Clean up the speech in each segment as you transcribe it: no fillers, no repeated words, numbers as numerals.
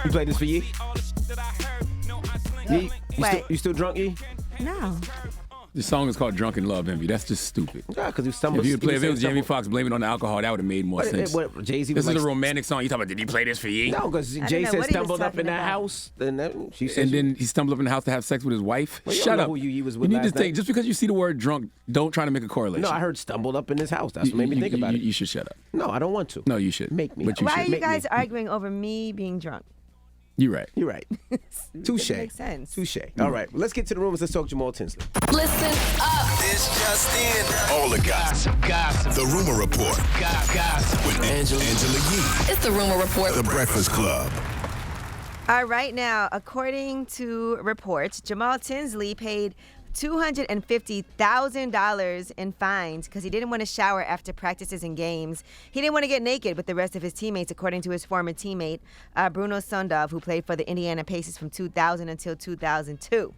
You played this for Yee? Yee, Wait. you still drunk, Yee? No. The song is called Drunk and Love Envy. That's just stupid. Yeah, because you stumbled. If it was Jamie Foxx blaming it on the alcohol, that would have made more sense. Jay-Z This was is like, a romantic song. You talking about, did he play this for Yee? No, because I Jay don't know said what he was stumbled up in talking that about. house. She said And then he stumbled up in the house to have sex with his wife? Well, you Shut don't know up. who you was with need to last think. night. Just because you see the word drunk, don't try to make a correlation. No, I heard stumbled up in his house. That's what made me think about it. You should shut up. No, I don't want to. No, you should. Make me. But you Why should. are you Make guys me. arguing over me being drunk? You're right. You're right. Touche. Makes sense. Touche. All right, let's get to the rumors. Let's talk Jamal Tinsley. Listen up. This just in. All the gossip. The Rumor Report. Gossip. With Angela Yee. It's the Rumor Report. The Breakfast Club. All right, now, according to reports, Jamal Tinsley paid $250,000 in fines because he didn't want to shower after practices and games. He didn't want to get naked with the rest of his teammates, according to his former teammate, Bruno Sundov, who played for the Indiana Pacers from 2000 until 2002.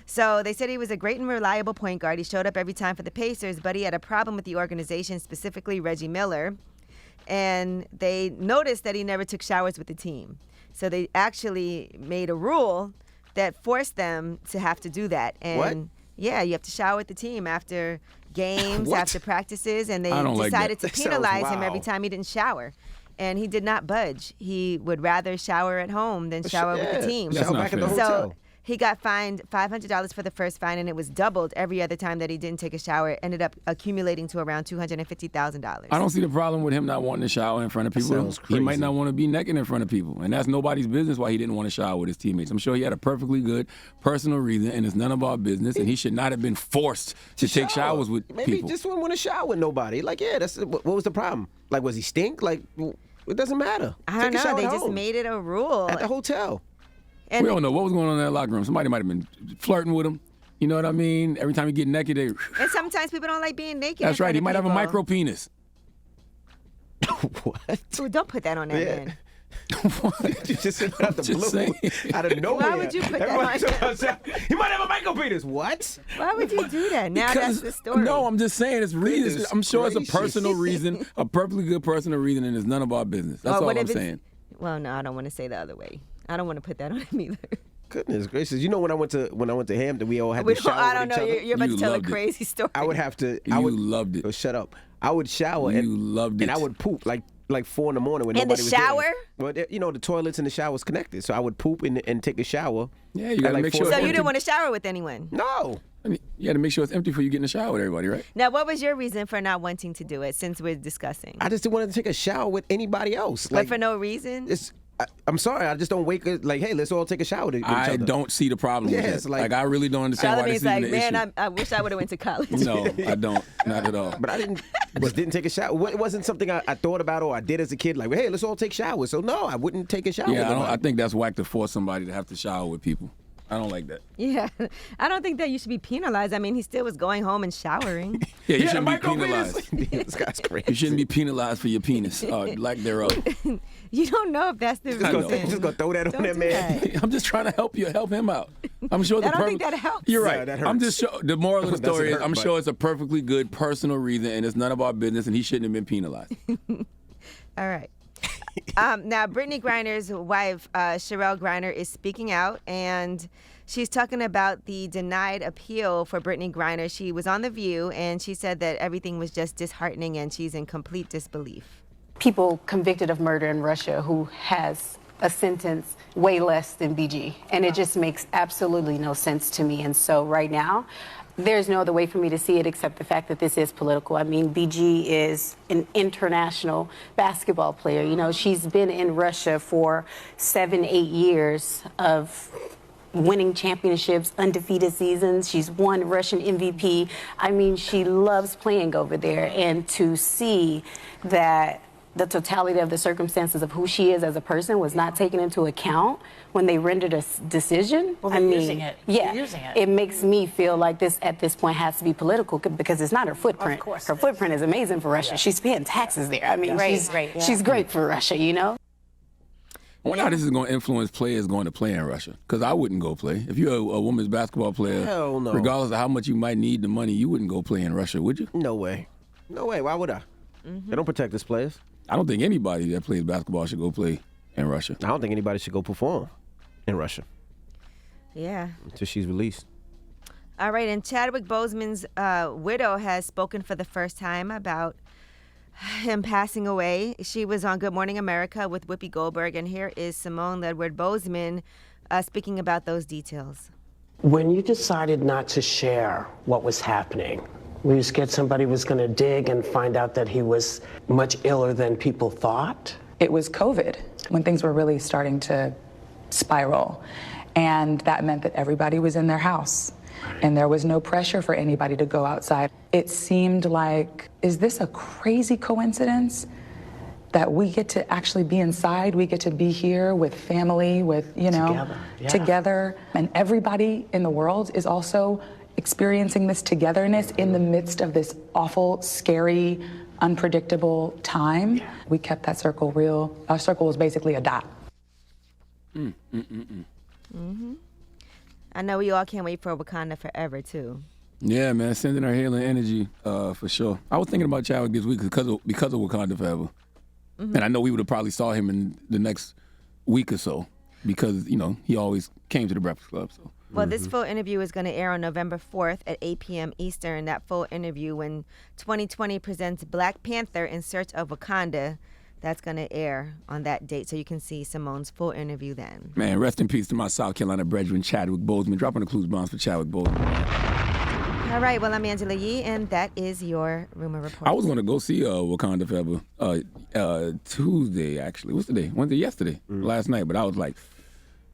So they said he was a great and reliable point guard. He showed up every time for the Pacers, but he had a problem with the organization, specifically Reggie Miller. And they noticed that he never took showers with the team. So they actually made a rule that forced them to have to do that. And What? Yeah, you have to shower with the team after games, What? after practices, and they I don't like decided that. to That sounds penalize him every wild. time he didn't shower. And he did not budge. He would rather shower at home than shower with the team. That's Shower not back at the fair. hotel. So he got fined $500 for the first fine, and it was doubled every other time that he didn't take a shower. It ended up accumulating to around $250,000. I don't see the problem with him not wanting to shower in front of people. sounds He might crazy. not want to be naked in front of people, and that's nobody's business why he didn't want to shower with his teammates. I'm sure he had a perfectly good personal reason, and it's none of our business, and he should not have been forced to take showers with Maybe people. he just wouldn't want to shower with nobody. Like, yeah, that's what was the problem? Like, was he stink? Like, it doesn't matter. I don't Take a know. shower They at just home. made it a rule. At the hotel. And We don't know what was going on in that locker room. Somebody might have been flirting with him. You know what I mean? Every time you get naked, they... And sometimes people don't like being naked. That's in right. front He of might have a people. micro penis. What? Ooh, don't put that on that Yeah. man. You just said out the Just blue, saying. out of nowhere. Why would you put that Everybody on talking about, he might have a micro penis. What? Why would you do that? Now that's the story. No, I'm just saying it's reasons. Goodness I'm sure it's a gracious. personal reason, a perfectly good personal reason, and it's none of our business. That's Or all what I'm if it's- saying. Well, no, I don't want to say the other way. I don't want to put that on him either. Goodness gracious! You know when I went to Hampton, we all had We to don't- shower I with don't each know. other. You're about You to tell a loved it. crazy story. I would have to. I You would, loved it. Oh, shut up! I would shower. You and, loved And it. I would poop like 4 in the morning when In the nobody was there. shower? Well, you know the toilets and the showers connected, so I would poop and take a shower. Yeah, you at gotta like make 4 sure in So the you morning. didn't want to shower with anyone. No. I mean, you got to make sure it's empty before you get in the shower with everybody, right? Now, what was your reason for not wanting to do it? Since we're discussing, I just didn't want to take a shower with anybody else. but for no reason. I'm sorry. I just don't wake up like, hey, let's all take a shower with each I other. don't see the problem with Yes, that. like- I really don't understand why this Charlamagne's is like, an man, issue. I wish I would have went to college. No, I don't. Not at all. But I didn't take a shower. It wasn't something I thought about or I did as a kid. Like, hey, let's all take showers. So no, I wouldn't take a shower. with Yeah, nobody. I think that's whack to force somebody to have to shower with people. I don't like that. Yeah, I don't think that you should be penalized. I mean, he still was going home and showering. Yeah, you Yeah, shouldn't be micro penalized. penis. This guy's crazy. You shouldn't be penalized for your penis or lack thereof. You don't know if that's the Just gonna, reason. just gonna throw that Don't on that do man. that. I'm just trying to help him out. I'm sure the I don't think perfect- that helps. You're No, right. that I'm hurts. just the moral of the Doesn't story is hurt, I'm but- sure it's a perfectly good personal reason and it's none of our business and he shouldn't have been penalized. All right. Now, Brittany Griner's wife, Sherelle Griner, is speaking out, and she's talking about the denied appeal for Brittany Griner. She was on The View, and she said that everything was just disheartening, and she's in complete disbelief. People convicted of murder in Russia who has a sentence way less than BG. And it just makes absolutely no sense to me. And so right now, there's no other way for me to see it except the fact that this is political. I mean, BG is an international basketball player. You know, she's been in Russia for 7-8 years of winning championships, undefeated seasons. She's won Russian MVP. I mean, she loves playing over there. And to see that the totality of the circumstances of who she is as a person was not taken into account when they rendered a decision. Well, I they're mean, using it. yeah, They're using it. it makes me feel like this at this point has to be political because it's not her footprint. Of course Her it is. footprint is amazing for Russia. She's paying taxes there. I mean, Right, right, yeah. she's great for Russia, you know? I wonder how this is going to influence players going to play in Russia. Because I wouldn't go play. If you're a women's basketball player, Hell no. regardless of how much you might need the money, you wouldn't go play in Russia, would you? No way. No way. Why would I? They don't protect us players. I don't think anybody that plays basketball should go play in Russia. I don't think anybody should go perform in Russia Yeah. until she's released. All right, and Chadwick Boseman's widow has spoken for the first time about him passing away. She was on Good Morning America with Whoopi Goldberg, and here is Simone Ledward Boseman speaking about those details. When you decided not to share what was happening, were you scared somebody was going to dig and find out that he was much iller than people thought? It was COVID when things were really starting to spiral. And that meant that everybody was in their house. And there was no pressure for anybody to go outside. It seemed like, is this a crazy coincidence that we get to actually be inside? We get to be here with family, with, together. And everybody in the world is also experiencing this togetherness in the midst of this awful, scary, unpredictable time. Yeah. We kept that circle real. Our circle was basically a dot. I know we all can't wait for Wakanda Forever, too. Yeah, man, sending her healing energy for sure. I was thinking about Chadwick this week because of Wakanda Forever. And I know we would have probably saw him in the next week or so because, he always came to the Breakfast Club. So. Well, this full interview is going to air on November 4th at 8 p.m. Eastern. That full interview when 2020 presents Black Panther in Search of Wakanda. That's going to air on that date, so you can see Simone's full interview then. Man, rest in peace to my South Carolina brethren, Chadwick Boseman. Dropping the clues bombs for Chadwick Boseman. All right, well, I'm Angela Yee, and that is your Rumor Report. I was going to go see Wakanda Forever Tuesday, actually. What's the day? Wednesday, yesterday, last night. But I was like,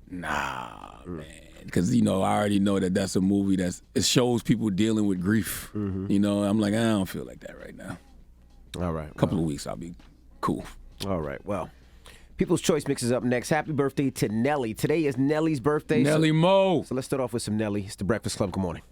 nah, man. Because, I already know that that's a movie it shows people dealing with grief. I'm like, I don't feel like that right now. All right. A couple of weeks, I'll be cool. All right, well, People's Choice Mix is up next. Happy birthday to Nelly. Today is Nelly's birthday. Nelly Mo. So let's start off with some Nelly. It's the Breakfast Club. Good morning.